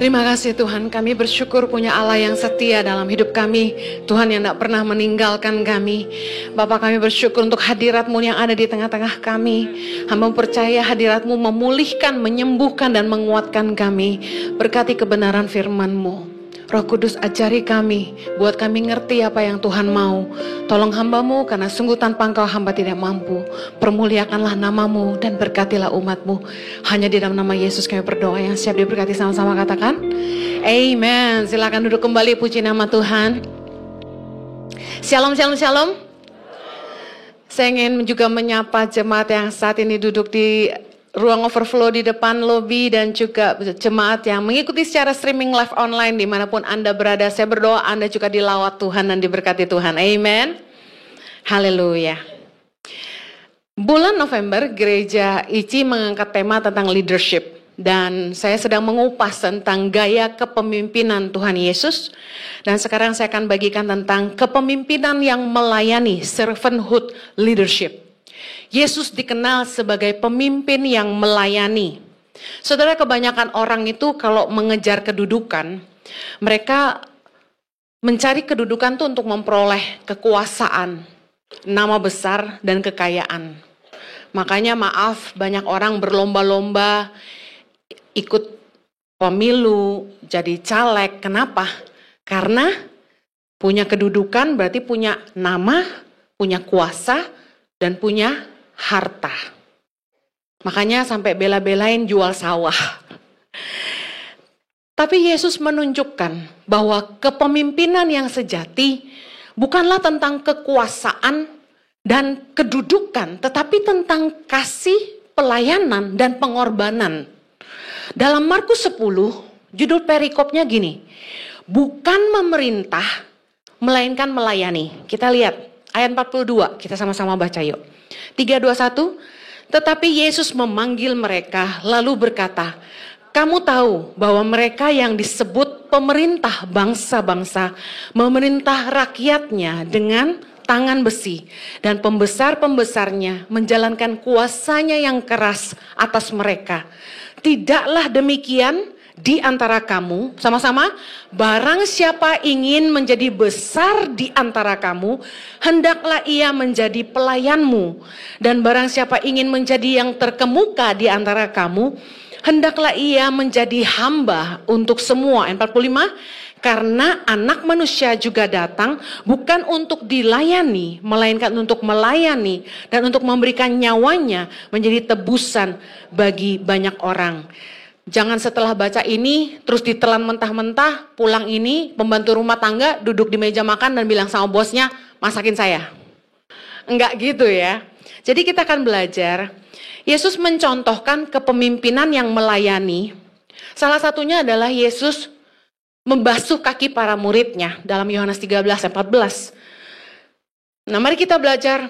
Terima kasih Tuhan, kami bersyukur punya Allah yang setia dalam hidup kami. Tuhan yang tidak pernah meninggalkan kami. Bapa, kami bersyukur untuk hadirat-Mu yang ada di tengah-tengah kami. Hamba percaya hadirat-Mu memulihkan, menyembuhkan dan menguatkan kami. Berkati kebenaran firman-Mu. Roh Kudus ajari kami, buat kami ngerti apa yang Tuhan mau. Tolong hamba-Mu karena sungguh tanpa Engkau hamba tidak mampu. Permuliakanlah nama-Mu dan berkatilah umat-Mu. Hanya di dalam nama Yesus kami berdoa. Yang siap diberkati sama-sama katakan Amen. Silakan duduk kembali, puji nama Tuhan. Shalom, shalom, shalom. Saya ingin juga menyapa jemaat yang saat ini duduk di ruang overflow di depan lobi dan juga jemaat yang mengikuti secara streaming live online dimanapun Anda berada. Saya berdoa Anda juga dilawat Tuhan dan diberkati Tuhan. Amen. Haleluya. Bulan November gereja ICI mengangkat tema tentang leadership. Dan saya sedang mengupas tentang gaya kepemimpinan Tuhan Yesus. Dan sekarang saya akan bagikan tentang kepemimpinan yang melayani, servanthood leadership. Yesus dikenal sebagai pemimpin yang melayani. Saudara, kebanyakan orang itu kalau mengejar kedudukan, mereka mencari kedudukan itu untuk memperoleh kekuasaan, nama besar, dan kekayaan. Makanya maaf, banyak orang berlomba-lomba ikut pemilu, jadi caleg. Kenapa? Karena punya kedudukan berarti punya nama, punya kuasa, dan punya harta. Makanya sampai bela-belain jual sawah. Tapi Yesus menunjukkan bahwa kepemimpinan yang sejati bukanlah tentang kekuasaan dan kedudukan, tetapi tentang kasih, pelayanan, dan pengorbanan. Dalam Markus 10, judul perikopnya gini, bukan memerintah, melainkan melayani. Kita lihat ayat 42, kita sama-sama baca yuk. 3, 2, 1. Tetapi Yesus memanggil mereka lalu berkata, kamu tahu bahwa mereka yang disebut pemerintah bangsa-bangsa memerintah rakyatnya dengan tangan besi. Dan pembesar-pembesarnya menjalankan kuasanya yang keras atas mereka. Tidaklah demikian di antara kamu, sama-sama, barang siapa ingin menjadi besar di antara kamu, hendaklah ia menjadi pelayanmu. Dan barang siapa ingin menjadi yang terkemuka di antara kamu, hendaklah ia menjadi hamba untuk semua. 45, karena anak manusia juga datang bukan untuk dilayani, melainkan untuk melayani dan untuk memberikan nyawanya menjadi tebusan bagi banyak orang. Jangan setelah baca ini terus ditelan mentah-mentah, pulang ini pembantu rumah tangga duduk di meja makan dan bilang sama bosnya, masakin saya. Enggak gitu ya. Jadi kita akan belajar, Yesus mencontohkan kepemimpinan yang melayani. Salah satunya adalah Yesus membasuh kaki para muridnya dalam Yohanes 13-14. Nah, mari kita belajar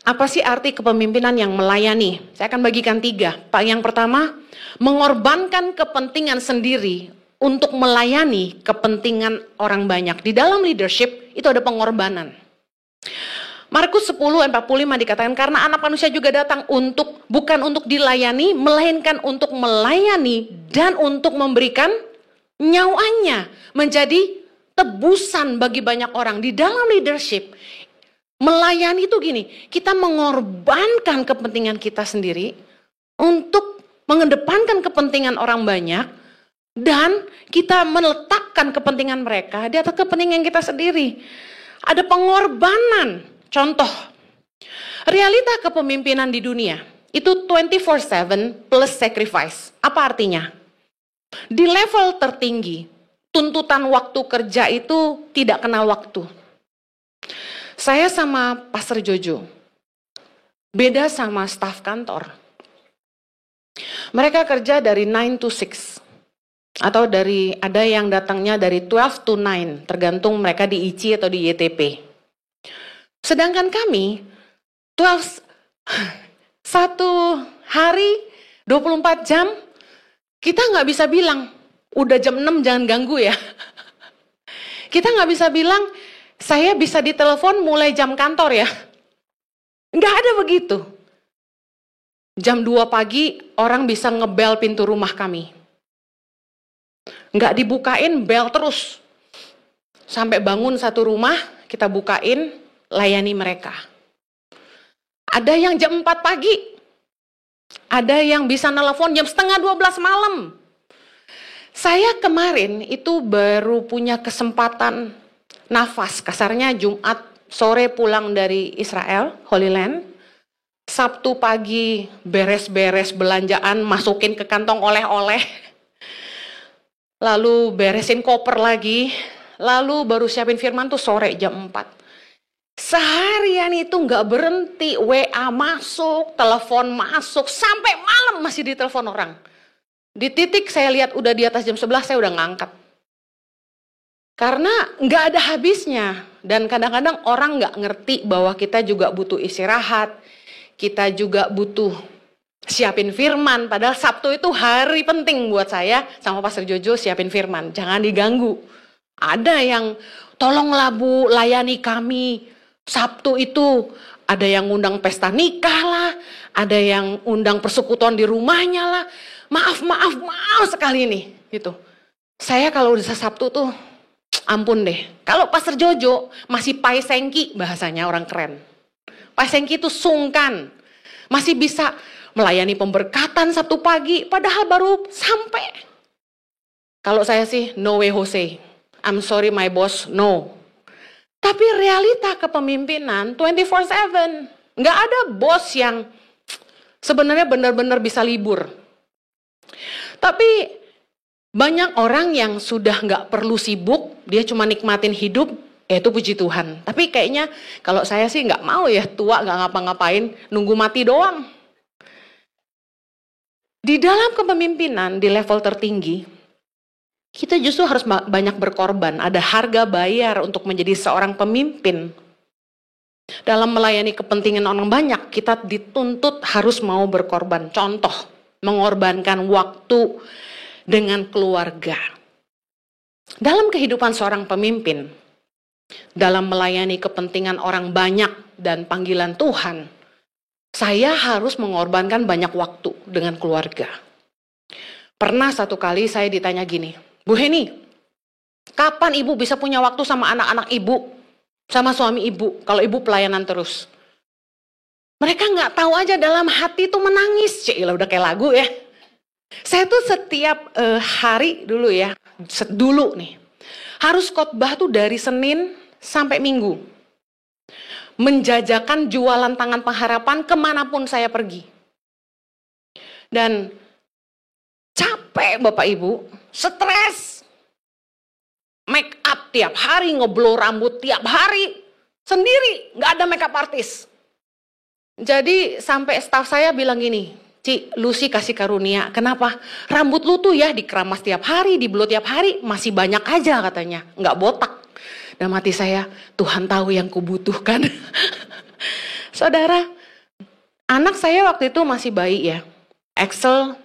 apa sih arti kepemimpinan yang melayani. Saya akan bagikan 3. Yang pertama, mengorbankan kepentingan sendiri untuk melayani kepentingan orang banyak. Di dalam leadership itu ada pengorbanan. Markus 10:45 dikatakan, karena anak manusia juga datang bukan untuk dilayani, melainkan untuk melayani dan untuk memberikan nyawanya menjadi tebusan bagi banyak orang. Di dalam leadership, melayani itu gini, kita mengorbankan kepentingan kita sendiri untuk mengedepankan kepentingan orang banyak, dan kita meletakkan kepentingan mereka di atas kepentingan kita sendiri. Ada pengorbanan. Contoh, realita kepemimpinan di dunia itu 24/7 plus sacrifice. Apa artinya? Di level tertinggi, tuntutan waktu kerja itu tidak kenal waktu. Saya sama Pastor Jojo, beda sama staf kantor. Mereka kerja dari 9 to 6. Atau ada yang datangnya dari 12 to 9, tergantung mereka di ICI atau di YTP. Sedangkan kami, 1 hari, 24 jam, kita nggak bisa bilang, udah jam 6 jangan ganggu ya. Kita nggak bisa bilang, saya bisa ditelepon mulai jam kantor ya. Nggak ada begitu. Jam 2 pagi orang bisa ngebel pintu rumah kami. Nggak dibukain, bel terus. Sampai bangun satu rumah, kita bukain, layani mereka. Ada yang jam 4 pagi. Ada yang bisa nelpon jam setengah 12 malam. Saya kemarin itu baru punya kesempatan nafas. Kasarnya Jumat sore pulang dari Israel, Holy Land. Sabtu pagi beres-beres belanjaan, masukin ke kantong oleh-oleh. Lalu beresin koper lagi. Lalu baru siapin firman tuh sore jam 4. Seharian itu nggak berhenti, WA masuk, telepon masuk, sampai malam masih ditelepon orang. Di titik saya lihat udah di atas jam 11, saya udah ngangkat. Karena nggak ada habisnya. Dan kadang-kadang orang nggak ngerti bahwa kita juga butuh istirahat, kita juga butuh siapin firman. Padahal Sabtu itu hari penting buat saya sama Pastor Jojo siapin firman. Jangan diganggu. Ada yang tolonglah Bu, layani kami. Sabtu itu ada yang undang pesta nikah lah, ada yang undang persekutuan di rumahnya lah. Maaf sekali nih, gitu. Saya kalau udah Sabtu tuh, ampun deh. Kalau Pastor Jojo masih paisengki, bahasanya orang keren. Paisengki itu sungkan, masih bisa melayani pemberkatan Sabtu pagi, padahal baru sampai. Kalau saya sih, no way Jose. I'm sorry my boss, no. Tapi realita kepemimpinan 24/7. Nggak ada bos yang sebenarnya benar-benar bisa libur. Tapi banyak orang yang sudah nggak perlu sibuk, dia cuma nikmatin hidup, itu puji Tuhan. Tapi kayaknya kalau saya sih nggak mau ya tua nggak ngapa-ngapain, nunggu mati doang. Di dalam kepemimpinan di level tertinggi, kita justru harus banyak berkorban. Ada harga bayar untuk menjadi seorang pemimpin. Dalam melayani kepentingan orang banyak, kita dituntut harus mau berkorban. Contoh, mengorbankan waktu dengan keluarga. Dalam kehidupan seorang pemimpin, dalam melayani kepentingan orang banyak dan panggilan Tuhan, saya harus mengorbankan banyak waktu dengan keluarga. Pernah satu kali saya ditanya gini, Bu Heni, kapan ibu bisa punya waktu sama anak-anak ibu, sama suami ibu, kalau ibu pelayanan terus? Mereka nggak tahu aja dalam hati tuh menangis. Cila udah kayak lagu ya. Saya tuh setiap hari dulu ya, dulu nih, harus khotbah tuh dari Senin sampai Minggu. Menjajakan jualan tangan pengharapan kemanapun saya pergi. Dan capek Bapak Ibu, stres, make up tiap hari, ngeblow rambut tiap hari, sendiri, nggak ada make up artis. Jadi sampai staf saya bilang gini, Ci, lu sih kasih karunia, kenapa? Rambut lu tuh ya dikeramas tiap hari, diblow tiap hari, masih banyak aja katanya, nggak botak. Dan mati saya, Tuhan tahu yang kubutuhkan. Saudara, anak saya waktu itu masih bayi ya, Axel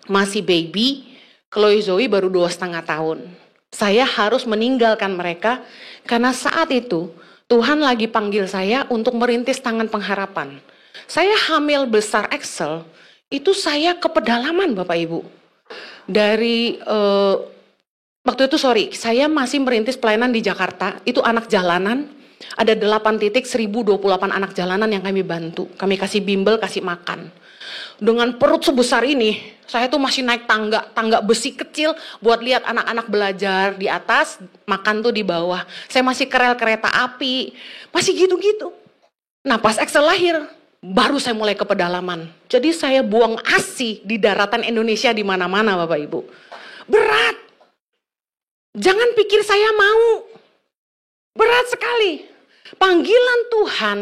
masih baby, Chloe Zoe baru 2,5 tahun. Saya harus meninggalkan mereka karena saat itu Tuhan lagi panggil saya untuk merintis tangan pengharapan. Saya hamil besar Axel, itu saya ke pedalaman Bapak Ibu. Dari saya masih merintis pelayanan di Jakarta, itu anak jalanan, ada 8 titik 1028 anak jalanan yang kami bantu. Kami kasih bimbel, kasih makan. Dengan perut sebesar ini, saya tuh masih naik tangga besi kecil buat lihat anak-anak belajar di atas, makan tuh di bawah. Saya masih kerel kereta api, masih gitu-gitu. Nah pas Axel lahir, baru saya mulai ke pedalaman. Jadi saya buang ASI di daratan Indonesia di mana-mana Bapak Ibu. Berat. Jangan pikir saya mau. Berat sekali. Panggilan Tuhan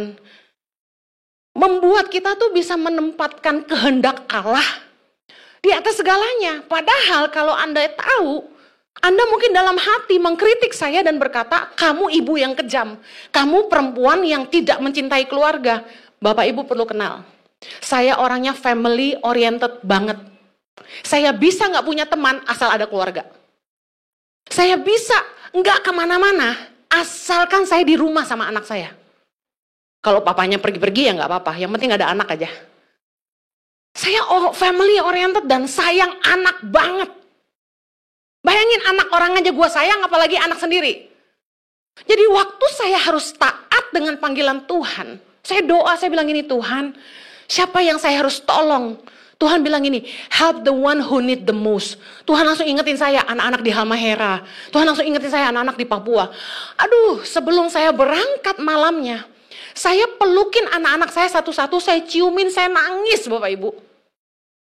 membuat kita tuh bisa menempatkan kehendak Allah di atas segalanya. Padahal kalau Anda tahu, Anda mungkin dalam hati mengkritik saya dan berkata, kamu ibu yang kejam, kamu perempuan yang tidak mencintai keluarga. Bapak Ibu perlu kenal, saya orangnya family oriented banget. Saya bisa gak punya teman asal ada keluarga. Saya bisa gak kemana-mana asalkan saya di rumah sama anak saya. Kalau papanya pergi-pergi ya nggak apa-apa, yang penting ada anak aja. Saya family oriented dan sayang anak banget. Bayangin anak orang aja gue sayang, apalagi anak sendiri. Jadi waktu saya harus taat dengan panggilan Tuhan, saya doa, saya bilang gini, Tuhan, siapa yang saya harus tolong? Tuhan bilang gini, help the one who need the most. Tuhan langsung ingetin saya anak-anak di Halmahera. Tuhan langsung ingetin saya anak-anak di Papua. Aduh, sebelum saya berangkat malamnya, saya pelukin anak-anak saya satu-satu, saya ciumin, saya nangis Bapak Ibu.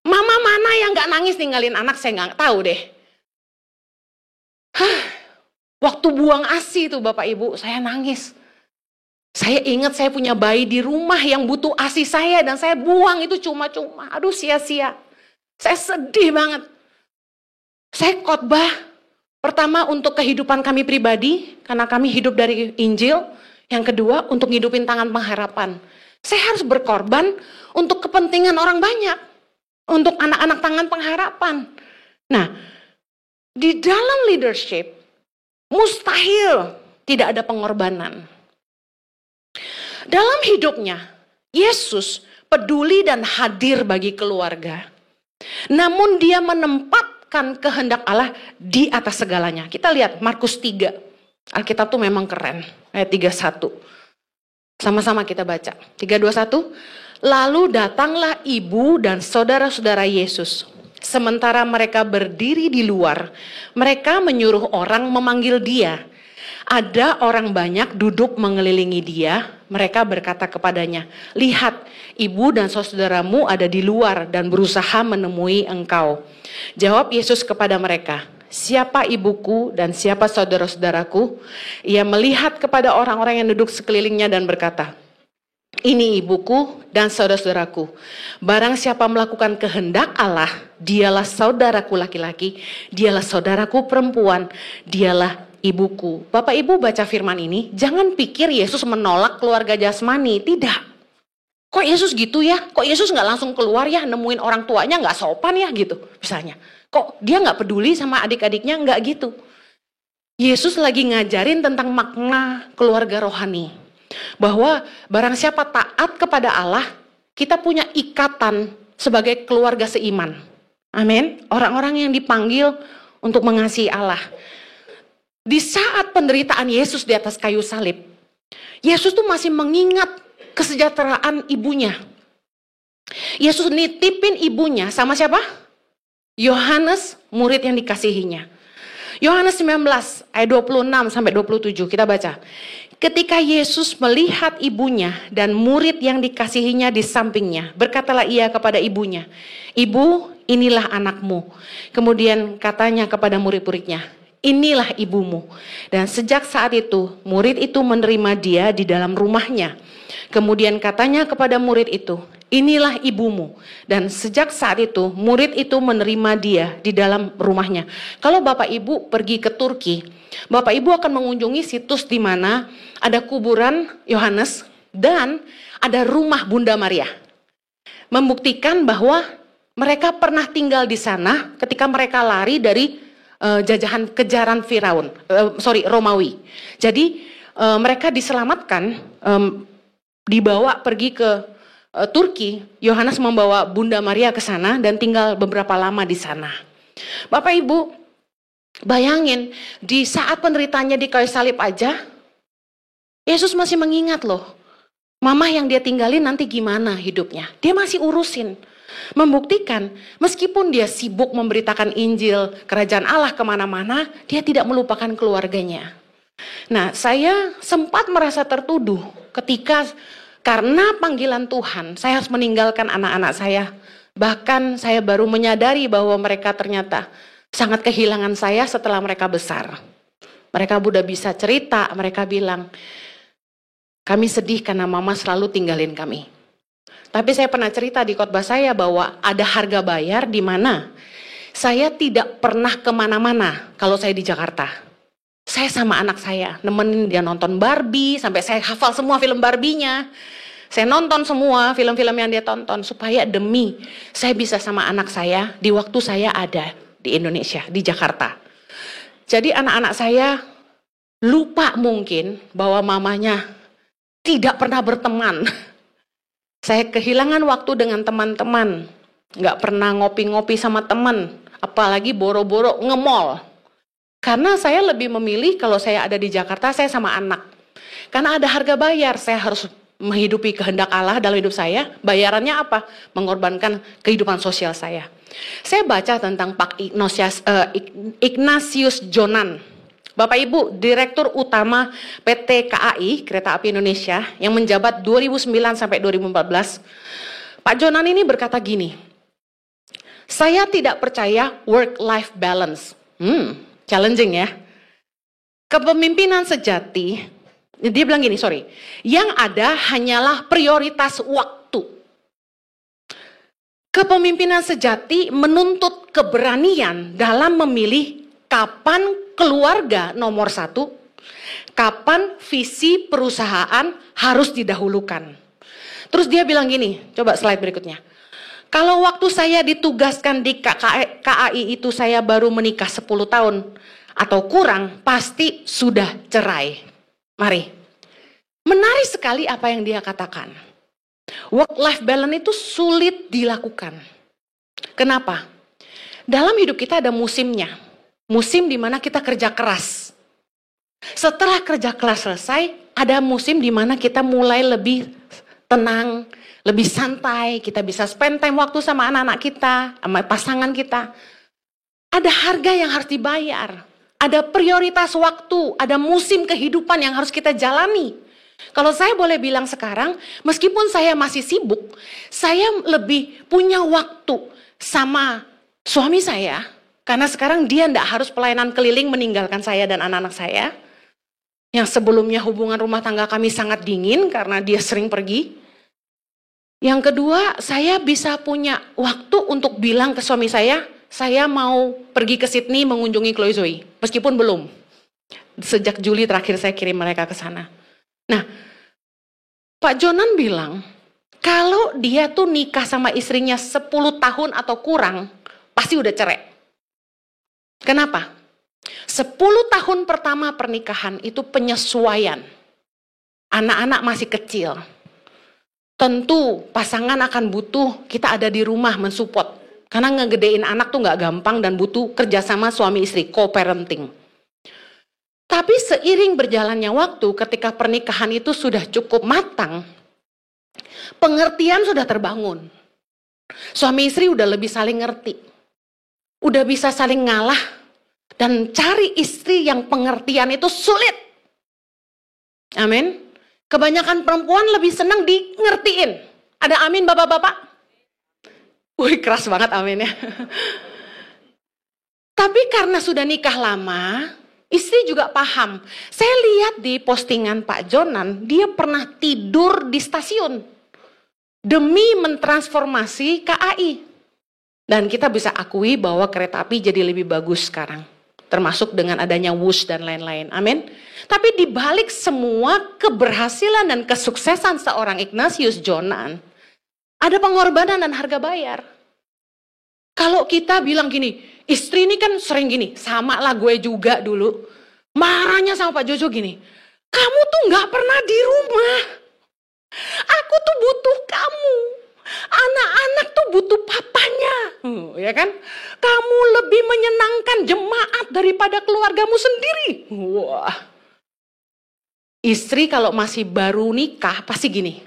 Mama mana yang gak nangis ninggalin anak, saya gak tahu deh. Waktu buang ASI itu Bapak Ibu, saya nangis. Saya ingat saya punya bayi di rumah yang butuh ASI saya dan saya buang itu cuma-cuma. Aduh, sia-sia. Saya sedih banget. Saya khotbah pertama untuk kehidupan kami pribadi, karena kami hidup dari Injil. Yang kedua untuk ngidupin tangan pengharapan. Saya harus berkorban untuk kepentingan orang banyak. Untuk anak-anak tangan pengharapan. Nah, di dalam leadership, mustahil tidak ada pengorbanan. Dalam hidupnya, Yesus peduli dan hadir bagi keluarga. Namun dia menempatkan kehendak Allah di atas segalanya. Kita lihat Markus 3. Alkitab tuh memang keren. Ayat 31. Sama-sama kita baca. 3:21. Lalu datanglah ibu dan saudara-saudara Yesus. Sementara mereka berdiri di luar, mereka menyuruh orang memanggil dia. Ada orang banyak duduk mengelilingi dia. Mereka berkata kepadanya, lihat, ibu dan saudaramu ada di luar dan berusaha menemui engkau. Jawab Yesus kepada mereka, siapa ibuku dan siapa saudara-saudaraku? Ia melihat kepada orang-orang yang duduk sekelilingnya dan berkata, ini ibuku dan saudara-saudaraku. Barang siapa melakukan kehendak Allah, dialah saudaraku laki-laki, dialah saudaraku perempuan, dialah ibuku. Bapak Ibu baca firman ini, jangan pikir Yesus menolak keluarga jasmani. Tidak. Kok Yesus gitu ya? Kok Yesus gak langsung keluar ya, nemuin orang tuanya gak sopan ya gitu misalnya. Kok dia gak peduli sama adik-adiknya? Gak gitu. Yesus lagi ngajarin tentang makna keluarga rohani. Bahwa barang siapa taat kepada Allah, kita punya ikatan sebagai keluarga seiman. Amin. Orang-orang yang dipanggil untuk mengasihi Allah. Di saat penderitaan Yesus di atas kayu salib, Yesus tuh masih mengingat kesejahteraan ibunya. Yesus nitipin ibunya sama siapa? Yohanes, murid yang dikasihinya. Yohanes 19 ayat 26 sampai 27 kita baca. Ketika Yesus melihat ibunya dan murid yang dikasihinya di sampingnya, berkatalah ia kepada ibunya, ibu, inilah anakmu. Kemudian katanya kepada murid-muridnya, inilah ibumu. Dan sejak saat itu, murid itu menerima dia di dalam rumahnya. Kemudian katanya kepada murid itu, inilah ibumu. Dan sejak saat itu, murid itu menerima dia di dalam rumahnya. Kalau Bapak Ibu pergi ke Turki, Bapak Ibu akan mengunjungi situs di mana ada kuburan Yohanes dan ada rumah Bunda Maria. Membuktikan bahwa mereka pernah tinggal di sana ketika mereka lari dari jajahan kejaran Romawi. Jadi mereka diselamatkan, dibawa pergi ke Turki. Yohanes membawa Bunda Maria ke sana dan tinggal beberapa lama di sana. Bapak Ibu, bayangin di saat penderitaannya di kayu salib aja, Yesus masih mengingat loh, mama yang dia tinggalin nanti gimana hidupnya. Dia masih urusin. Membuktikan meskipun dia sibuk memberitakan Injil kerajaan Allah kemana-mana, dia tidak melupakan keluarganya. Nah, saya sempat merasa tertuduh ketika karena panggilan Tuhan, saya harus meninggalkan anak-anak saya. Bahkan saya baru menyadari bahwa mereka ternyata sangat kehilangan saya setelah mereka besar. Mereka udah bisa cerita, mereka bilang, kami sedih karena mama selalu tinggalin kami. Tapi saya pernah cerita di khotbah saya bahwa ada harga bayar di mana saya tidak pernah kemana-mana kalau saya di Jakarta. Saya sama anak saya, nemenin dia nonton Barbie, sampai saya hafal semua film Barbie-nya. Saya nonton semua film-film yang dia tonton, supaya demi saya bisa sama anak saya di waktu saya ada di Indonesia, di Jakarta. Jadi anak-anak saya lupa mungkin bahwa mamanya tidak pernah berteman. Saya kehilangan waktu dengan teman-teman, nggak pernah ngopi-ngopi sama teman, apalagi boro-boro nge-mall. Karena saya lebih memilih kalau saya ada di Jakarta, saya sama anak. Karena ada harga bayar, saya harus menghidupi kehendak Allah dalam hidup saya. Bayarannya apa? Mengorbankan kehidupan sosial saya. Saya baca tentang Pak Ignatius Jonan. Bapak Ibu, Direktur Utama PT KAI, Kereta Api Indonesia, yang menjabat 2009 sampai 2014. Pak Jonan ini berkata gini, saya tidak percaya work-life balance. Challenging ya. Kepemimpinan sejati, dia bilang gini, yang ada hanyalah prioritas waktu. Kepemimpinan sejati menuntut keberanian dalam memilih kapan keluarga nomor satu, kapan visi perusahaan harus didahulukan. Terus dia bilang gini, coba slide berikutnya. Kalau waktu saya ditugaskan di KAI itu saya baru menikah 10 tahun atau kurang, pasti sudah cerai. Mari. Menarik sekali apa yang dia katakan. Work-life balance itu sulit dilakukan. Kenapa? Dalam hidup kita ada musimnya. Musim di mana kita kerja keras. Setelah kerja keras selesai, ada musim di mana kita mulai lebih tenang, lebih santai, kita bisa spend time waktu sama anak-anak kita, sama pasangan kita. Ada harga yang harus dibayar, ada prioritas waktu, ada musim kehidupan yang harus kita jalani. Kalau saya boleh bilang sekarang, meskipun saya masih sibuk, saya lebih punya waktu sama suami saya, karena sekarang dia tidak harus pelayanan keliling meninggalkan saya dan anak-anak saya. Yang sebelumnya hubungan rumah tangga kami sangat dingin karena dia sering pergi. Yang kedua, saya bisa punya waktu untuk bilang ke suami saya mau pergi ke Sydney mengunjungi Chloe Zoe. Meskipun belum. Sejak Juli terakhir saya kirim mereka ke sana. Nah, Pak Jonan bilang, kalau dia tuh nikah sama istrinya 10 tahun atau kurang, pasti udah cerai. Kenapa? 10 tahun pertama pernikahan itu penyesuaian. Anak-anak masih kecil. Tentu pasangan akan butuh kita ada di rumah mensupport. Karena ngegedein anak tuh gak gampang dan butuh kerjasama suami istri, co-parenting. Tapi seiring berjalannya waktu ketika pernikahan itu sudah cukup matang, pengertian sudah terbangun. Suami istri udah lebih saling ngerti. Udah bisa saling ngalah dan cari istri yang pengertian itu sulit. Amin. Kebanyakan perempuan lebih senang di ngertiin. Ada amin bapak-bapak? Wih keras banget amin ya. Tapi karena sudah nikah lama, istri juga paham. Saya lihat di postingan Pak Jonan, dia pernah tidur di stasiun. Demi mentransformasi KAI. Dan kita bisa akui bahwa kereta api jadi lebih bagus sekarang. Termasuk dengan adanya WUSH dan lain-lain. Amin. Tapi di balik semua keberhasilan dan kesuksesan seorang Ignatius Jonan, ada pengorbanan dan harga bayar. Kalau kita bilang gini, istri ini kan sering gini, sama lah gue juga dulu. Marahnya sama Pak Jojo gini, kamu tuh gak pernah di rumah. Aku tuh butuh kamu. Anak-anak tuh butuh papanya. Ya kan? Kamu lebih menyenangkan jemaat daripada keluargamu sendiri. Wah. Istri kalau masih baru nikah pasti gini.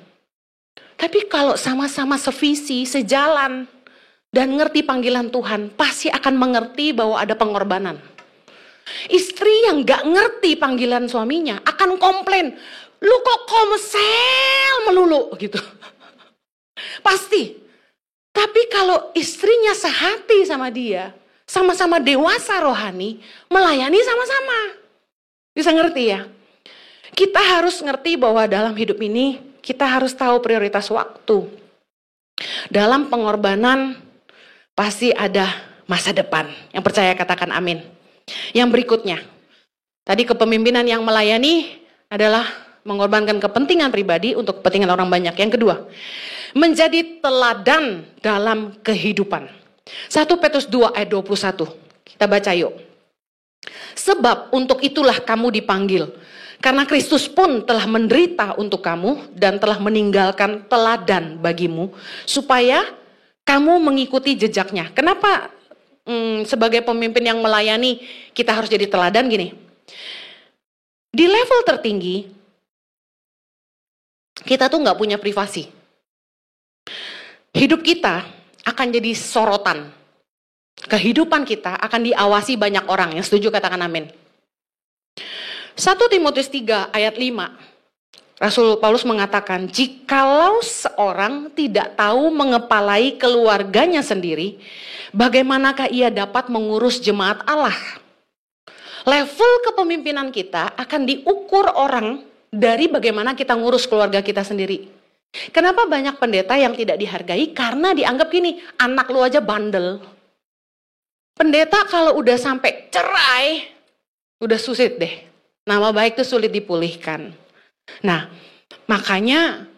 Tapi kalau sama-sama sevisi, sejalan, dan ngerti panggilan Tuhan, pasti akan mengerti bahwa ada pengorbanan. Istri yang gak ngerti panggilan suaminya akan komplain, lu kok komsel melulu gitu. Pasti. Tapi kalau istrinya sehati sama dia, sama-sama dewasa rohani, melayani sama-sama. Bisa ngerti ya? Kita harus ngerti bahwa dalam hidup ini, kita harus tahu prioritas waktu. Dalam pengorbanan, pasti ada masa depan. Yang percaya katakan amin. Yang berikutnya, tadi kepemimpinan yang melayani adalah mengorbankan kepentingan pribadi untuk kepentingan orang banyak. Yang kedua, menjadi teladan dalam kehidupan. 1 Petrus 2 ayat 21. Kita baca yuk. Sebab untuk itulah kamu dipanggil. Karena Kristus pun telah menderita untuk kamu dan telah meninggalkan teladan bagimu. Supaya kamu mengikuti jejaknya. Kenapa sebagai pemimpin yang melayani, kita harus jadi teladan gini. Di level tertinggi, kita tuh nggak punya privasi. Hidup kita akan jadi sorotan. Kehidupan kita akan diawasi banyak orang. Yang setuju katakan amin. 1 Timotius 3 ayat 5. Rasul Paulus mengatakan, jikalau seorang tidak tahu mengepalai keluarganya sendiri, bagaimanakah ia dapat mengurus jemaat Allah? Level kepemimpinan kita akan diukur orang dari bagaimana kita ngurus keluarga kita sendiri. Kenapa banyak pendeta yang tidak dihargai? Karena dianggap gini, anak lu aja bandel. Pendeta kalau udah sampai cerai, udah sulit deh. Nama baik itu sulit dipulihkan. Nah, makanya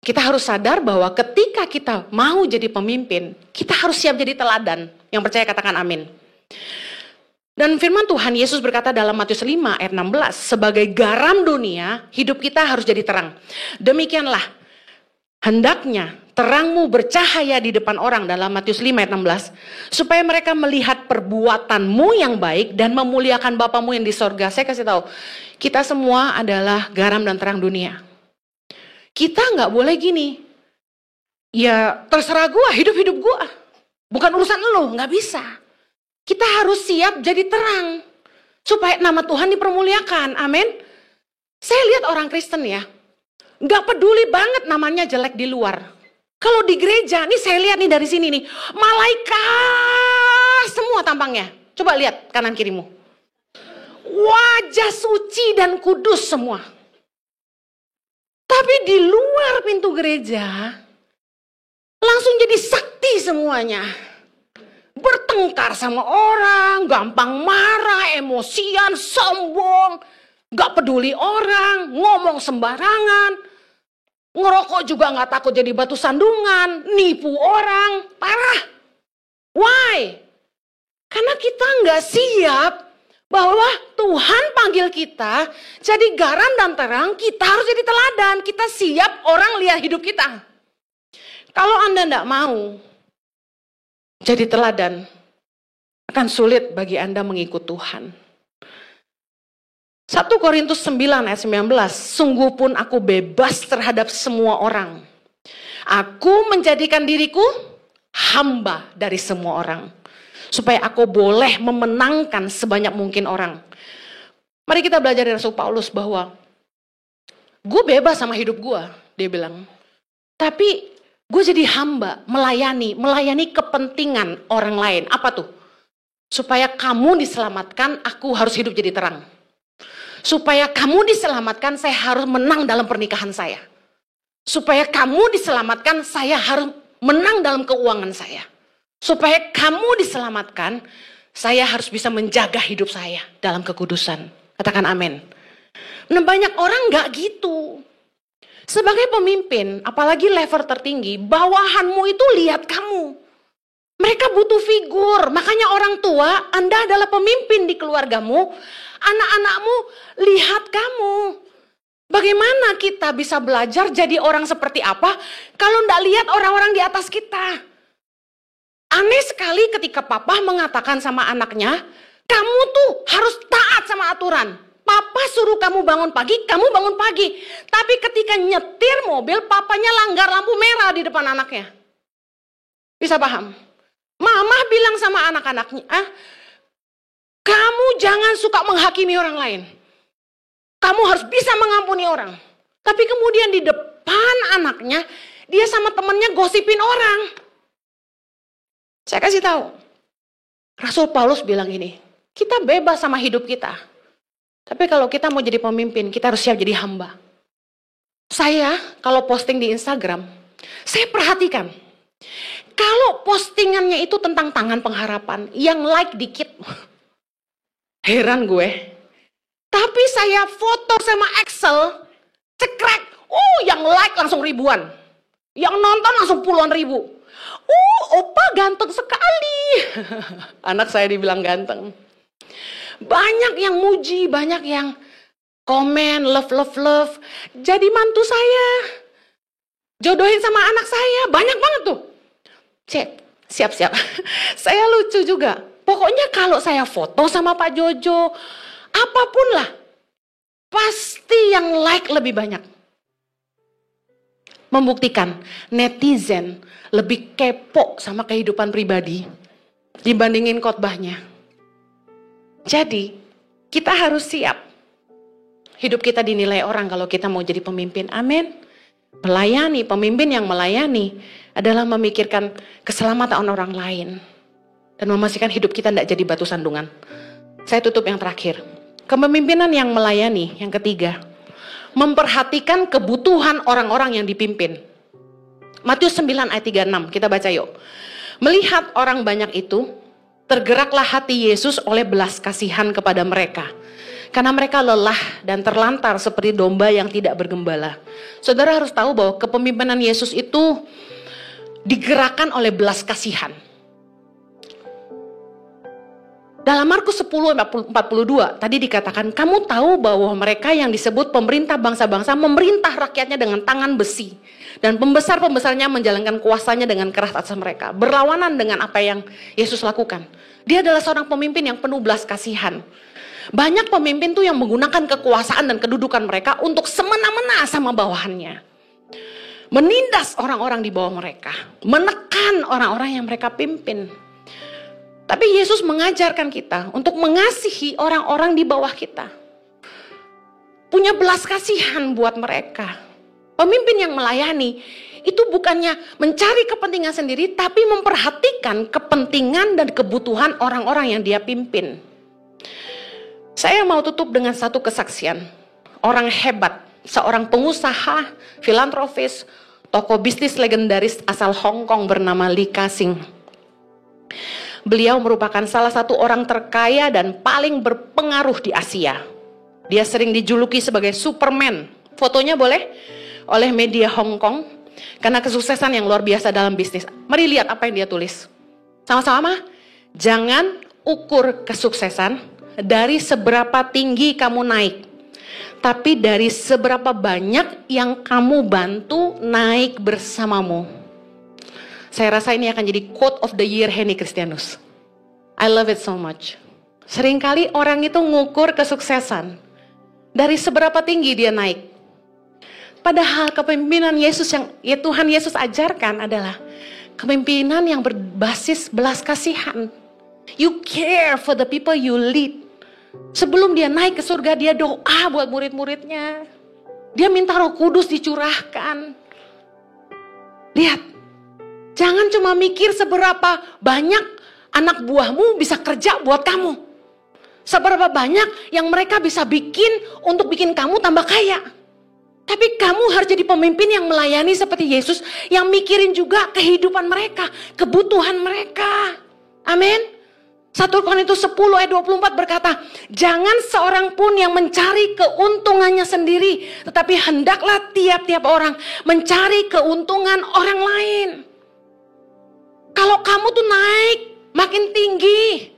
kita harus sadar bahwa ketika kita mau jadi pemimpin, kita harus siap jadi teladan. Yang percaya katakan amin. Dan firman Tuhan Yesus berkata dalam Matius 5 ayat 16, sebagai garam dunia, hidup kita harus jadi terang. Demikianlah, hendaknya terangmu bercahaya di depan orang dalam Matius 5 ayat 16, supaya mereka melihat perbuatanmu yang baik dan memuliakan Bapamu yang di sorga. Saya kasih tahu, kita semua adalah garam dan terang dunia. Kita nggak boleh gini, ya terserah gua, hidup gua, bukan urusan lo, nggak bisa. Kita harus siap jadi terang, supaya nama Tuhan dipermuliakan, amin. Saya lihat orang Kristen ya, nggak peduli banget namanya jelek di luar. Kalau di gereja, nih saya lihat nih dari sini nih, malaikat semua tampangnya. Coba lihat kanan kirimu. Wajah suci dan kudus semua. Tapi di luar pintu gereja, langsung jadi sakti semuanya. Bertengkar sama orang, gampang marah, emosian, sombong, gak peduli orang, ngomong sembarangan, ngerokok juga gak takut jadi batu sandungan, nipu orang, parah. Why? Karena kita gak siap bahwa Tuhan panggil kita jadi garam dan terang, kita harus jadi teladan, kita siap orang lihat hidup kita. Kalau Anda gak mau jadi teladan, akan sulit bagi Anda mengikut Tuhan. 1 Korintus 9 ayat 19, sungguh pun aku bebas terhadap semua orang. Aku menjadikan diriku hamba dari semua orang, supaya aku boleh memenangkan sebanyak mungkin orang. Mari kita belajar dari Rasul Paulus bahwa gue bebas sama hidup gue, dia bilang. Tapi gue jadi hamba, melayani kepentingan orang lain. Apa tuh? Supaya kamu diselamatkan, aku harus hidup jadi terang. Supaya kamu diselamatkan, saya harus menang dalam pernikahan saya. Supaya kamu diselamatkan, saya harus menang dalam keuangan saya. Supaya kamu diselamatkan, saya harus bisa menjaga hidup saya dalam kekudusan. Katakan amin. Nah, banyak orang gak gitu. Sebagai pemimpin, apalagi level tertinggi, bawahanmu itu lihat kamu. Mereka butuh figur, makanya orang tua, Anda adalah pemimpin di keluargamu, anak-anakmu lihat kamu. Bagaimana kita bisa belajar jadi orang seperti apa kalau tidak lihat orang-orang di atas kita? Aneh sekali ketika papa mengatakan sama anaknya, kamu tuh harus taat sama aturan. Papa suruh kamu bangun pagi, kamu bangun pagi. Tapi ketika nyetir mobil, papanya langgar lampu merah di depan anaknya. Bisa paham? Mama bilang sama anak-anaknya, kamu jangan suka menghakimi orang lain. Kamu harus bisa mengampuni orang. Tapi kemudian di depan anaknya, dia sama temannya gosipin orang. Saya kasih tahu, Rasul Paulus bilang ini, kita bebas sama hidup kita. Tapi kalau kita mau jadi pemimpin, kita harus siap jadi hamba. Saya kalau posting di Instagram, saya perhatikan. Kalau postingannya itu tentang tangan pengharapan, yang like dikit. Heran gue. Tapi saya foto sama Excel, cekrek. Yang like langsung ribuan. Yang nonton langsung puluhan ribu. Opa ganteng sekali. Anak saya dibilang ganteng. Banyak yang muji, banyak yang komen, love. Jadi mantu saya. Jodohin sama anak saya. Banyak banget tuh. Cek, siap-siap. Saya lucu juga. Pokoknya kalau saya foto sama Pak Jojo, apapun lah, pasti yang like lebih banyak. Membuktikan netizen lebih kepo sama kehidupan pribadi dibandingin khotbahnya. Jadi kita harus siap. Hidup kita dinilai orang kalau kita mau jadi pemimpin. Amin. Melayani, pemimpin yang melayani adalah memikirkan keselamatan orang lain. Dan memastikan hidup kita tidak jadi batu sandungan. Saya tutup yang terakhir. Kepemimpinan yang melayani, yang ketiga. Memperhatikan kebutuhan orang-orang yang dipimpin. Matius 9 ayat 36, kita baca yuk. Melihat orang banyak itu, tergeraklah hati Yesus oleh belas kasihan kepada mereka. Karena mereka lelah dan terlantar seperti domba yang tidak bergembala. Saudara harus tahu bahwa kepemimpinan Yesus itu digerakkan oleh belas kasihan. Dalam Markus 10:42 tadi dikatakan, kamu tahu bahwa mereka yang disebut pemerintah bangsa-bangsa memerintah rakyatnya dengan tangan besi. Dan pembesar-pembesarnya menjalankan kuasanya dengan keras atas mereka. Berlawanan dengan apa yang Yesus lakukan. Dia adalah seorang pemimpin yang penuh belas kasihan. Banyak pemimpin tuh yang menggunakan kekuasaan dan kedudukan mereka untuk semena-mena sama bawahannya. Menindas orang-orang di bawah mereka. Menekan orang-orang yang mereka pimpin. Tapi Yesus mengajarkan kita untuk mengasihi orang-orang di bawah kita. Punya belas kasihan buat mereka. Pemimpin yang melayani itu bukannya mencari kepentingan sendiri, tapi memperhatikan kepentingan dan kebutuhan orang-orang yang dia pimpin. Saya mau tutup dengan satu kesaksian. Orang hebat, seorang pengusaha, filantropis, tokoh bisnis legendaris asal Hong Kong bernama Lee Ka-shing. Beliau merupakan salah satu orang terkaya dan paling berpengaruh di Asia. Dia sering dijuluki sebagai Superman. Fotonya boleh? Oleh media Hong Kong. Karena kesuksesan yang luar biasa dalam bisnis. Mari lihat apa yang dia tulis. Sama-sama. Jangan ukur kesuksesan dari seberapa tinggi kamu naik. Tapi dari seberapa banyak yang kamu bantu naik bersamamu. Saya rasa ini akan jadi quote of the year Henny Christianus. I love it so much. Seringkali orang itu ngukur kesuksesan dari seberapa tinggi dia naik. Padahal kepemimpinan Yesus yang Tuhan Yesus ajarkan adalah kepemimpinan yang berbasis belas kasihan. You care for the people you lead. Sebelum dia naik ke surga, dia doa buat murid-muridnya. Dia minta Roh Kudus dicurahkan. Lihat. Jangan cuma mikir seberapa banyak anak buahmu bisa kerja buat kamu. Seberapa banyak yang mereka bisa bikin untuk bikin kamu tambah kaya. Tapi kamu harus jadi pemimpin yang melayani seperti Yesus. Yang mikirin juga kehidupan mereka, kebutuhan mereka. Amin. 1 Korintus 10 ayat 24 berkata, jangan seorang pun yang mencari keuntungannya sendiri. Tetapi hendaklah tiap-tiap orang mencari keuntungan orang lain. Kalau kamu tuh naik makin tinggi,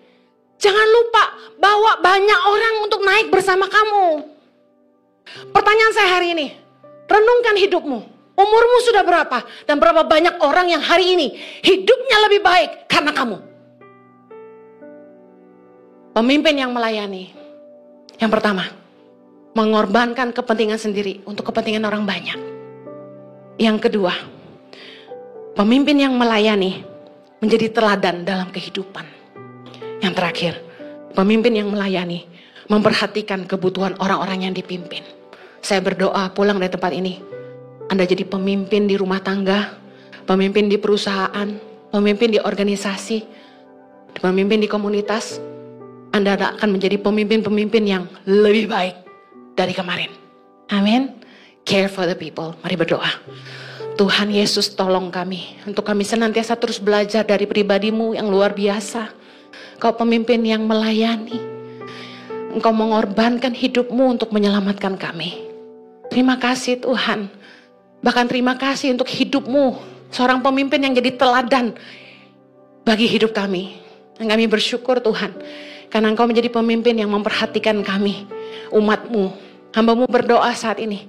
jangan lupa bawa banyak orang untuk naik bersama kamu. Pertanyaan saya hari ini, renungkan hidupmu. Umurmu sudah berapa? Dan berapa banyak orang yang hari ini hidupnya lebih baik karena kamu? Pemimpin yang melayani. Yang pertama, mengorbankan kepentingan sendiri untuk kepentingan orang banyak. Yang kedua, pemimpin yang melayani menjadi teladan dalam kehidupan. Yang terakhir, pemimpin yang melayani, memperhatikan kebutuhan orang-orang yang dipimpin. Saya berdoa pulang dari tempat ini, Anda jadi pemimpin di rumah tangga, pemimpin di perusahaan, pemimpin di organisasi, pemimpin di komunitas. Anda akan menjadi pemimpin-pemimpin yang lebih baik dari kemarin. Amin. Care for the people. Mari berdoa. Tuhan Yesus tolong kami, untuk kami senantiasa terus belajar dari pribadimu yang luar biasa. Kau pemimpin yang melayani. Engkau mengorbankan hidupmu untuk menyelamatkan kami. Terima kasih Tuhan. Bahkan terima kasih untuk hidupmu. Seorang pemimpin yang jadi teladan bagi hidup kami. Dan kami bersyukur Tuhan. Karena Engkau menjadi pemimpin yang memperhatikan kami, umatmu. Hamba-Mu berdoa saat ini.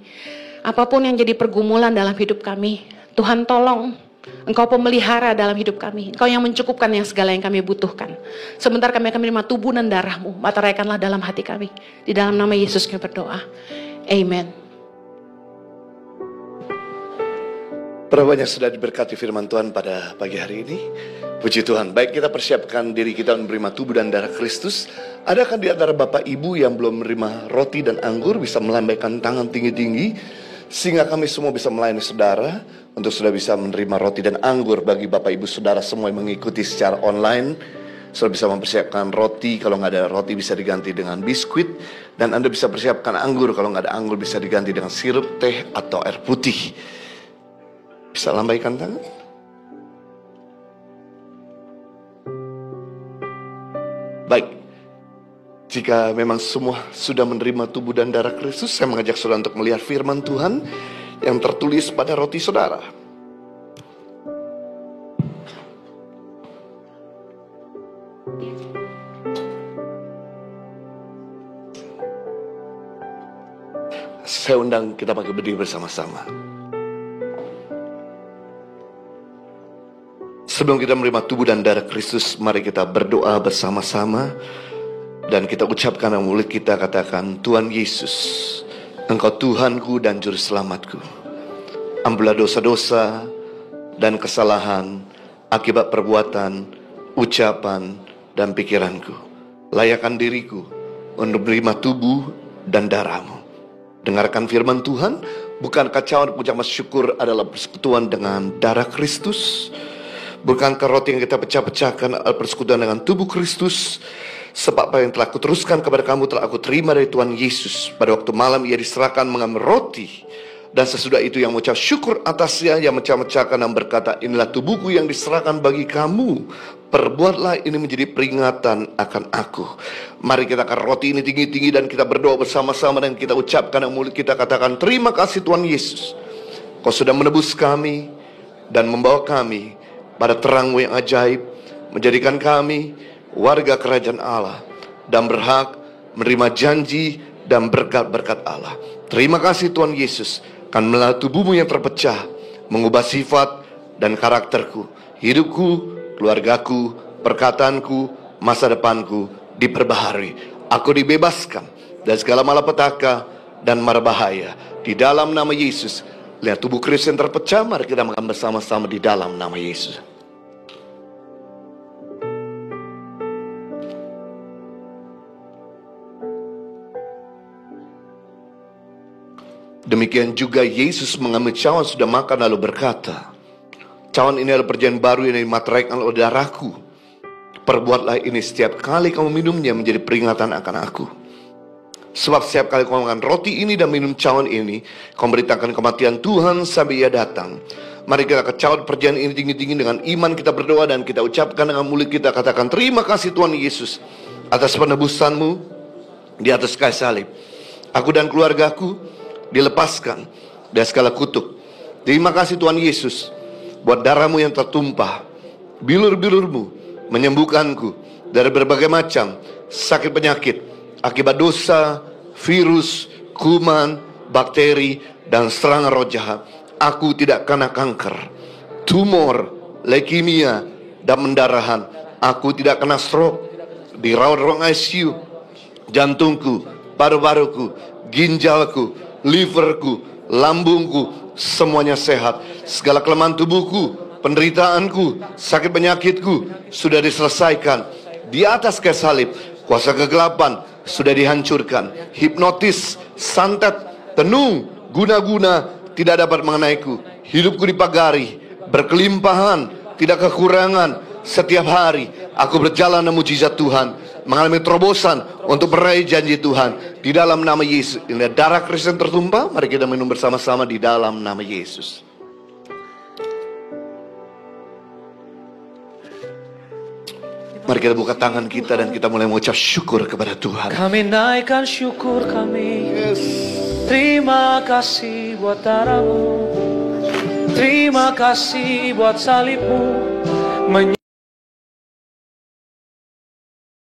Apapun yang jadi pergumulan dalam hidup kami, Tuhan tolong Engkau pemelihara dalam hidup kami. Engkau yang mencukupkan yang segala yang kami butuhkan. Sebentar kami akan menerima tubuh dan darah-Mu. Materaikanlah dalam hati kami. Di dalam nama Yesus kami berdoa. Amen. Berapa banyak sudah diberkati firman Tuhan pada pagi hari ini? Puji Tuhan. Baik, kita persiapkan diri kita menerima tubuh dan darah Kristus. Adakah di antara Bapak Ibu yang belum menerima roti dan anggur bisa melambaikan tangan tinggi-tinggi sehingga kami semua bisa melayani saudara untuk sudah bisa menerima roti dan anggur. Bagi Bapak Ibu saudara semua yang mengikuti secara online, sudah bisa mempersiapkan roti. Kalau nggak ada roti bisa diganti dengan biskuit, dan Anda bisa persiapkan anggur. Kalau nggak ada anggur bisa diganti dengan sirup, teh, atau air putih. Bisa lambaikan tangan. Baik, jika memang semua sudah menerima tubuh dan darah Kristus, saya mengajak saudara untuk melihat firman Tuhan yang tertulis pada roti saudara. Saya undang kita pakai berdiri bersama-sama. Sebelum kita menerima tubuh dan darah Kristus, mari kita berdoa bersama-sama. Dan kita ucapkan dalam mulut kita, katakan, Tuhan Yesus, Engkau Tuhanku dan Juru Selamatku. Ampunilah dosa-dosa dan kesalahan akibat perbuatan, ucapan, dan pikiranku. Layakkan diriku untuk menerima tubuh dan darah-Mu. Dengarkan firman Tuhan. Bukan kacauan ucapan syukur adalah persekutuan dengan darah Kristus? Bukankah roti yang kita pecah-pecahkan adalah persekutuan dengan tubuh Kristus? Sebab apa yang telah kuteruskan kepada kamu telah aku terima dari Tuhan Yesus. Pada waktu malam ia diserahkan mengambil roti, dan sesudah itu yang mengucap syukur atasnya, yang mecah-mecahkan dan berkata, inilah tubuhku yang diserahkan bagi kamu. Perbuatlah ini menjadi peringatan akan aku. Mari kita akan roti ini tinggi-tinggi dan kita berdoa bersama-sama, dan kita ucapkan dalam mulut kita, katakan, terima kasih Tuhan Yesus. Kau sudah menebus kami dan membawa kami pada terang-Mu yang ajaib, menjadikan kami warga kerajaan Allah dan berhak menerima janji dan berkat-berkat Allah. Terima kasih Tuhan Yesus, kan melalui tubuh-Mu yang terpecah mengubah sifat dan karakterku, hidupku, keluargaku, perkataanku, masa depanku diperbaharui. Aku dibebaskan dari segala malapetaka dan mara bahaya. Di dalam nama Yesus, lihat tubuh Kristus yang terpecah. Mari kita makan bersama-sama di dalam nama Yesus. Demikian juga Yesus mengambil cawan sudah makan lalu berkata, cawan ini adalah perjanjian baru yang dimateraikan oleh darahku. Perbuatlah ini setiap kali kamu minumnya menjadi peringatan akan aku. Sebab setiap kali kamu makan roti ini dan minum cawan ini, kamu beritakan kematian Tuhan sampai ia datang. Mari kita kecawat perjanjian ini tinggi-tinggi dengan iman. Kita berdoa dan kita ucapkan dengan mulut kita, katakan, terima kasih Tuhan Yesus atas penebusan-Mu di atas kayu salib. Aku dan keluargaku dilepaskan dari segala kutuk. Terima kasih Tuhan Yesus buat darah-Mu yang tertumpah. Bilur-bilur-Mu menyembuhkanku dari berbagai macam sakit penyakit akibat dosa, virus, kuman, bakteri, dan serangan roh jahat. Aku tidak kena kanker, tumor, leukemia, dan pendarahan. Aku tidak kena stroke, dirawat ruang ICU. Jantungku, paru-paruku, ginjalku, liverku, lambungku, semuanya sehat. Segala kelemahan tubuhku, penderitaanku, sakit penyakitku sudah diselesaikan di atas kayu salib. Kuasa kegelapan sudah dihancurkan. Hipnotis, santet, tenung, guna-guna tidak dapat mengenaiku. Hidupku dipagari, berkelimpahan, tidak kekurangan. Setiap hari aku berjalan dengan mujizat Tuhan, mengalami terobosan untuk meraih janji Tuhan. Di dalam nama Yesus, ini darah Kristus yang tertumpah. Mari kita minum bersama-sama di dalam nama Yesus. Mari kita buka tangan kita dan kita mulai mengucap syukur kepada Tuhan. Kami naikkan syukur kami. Terima kasih buat darah-Mu. Terima kasih buat salib-Mu.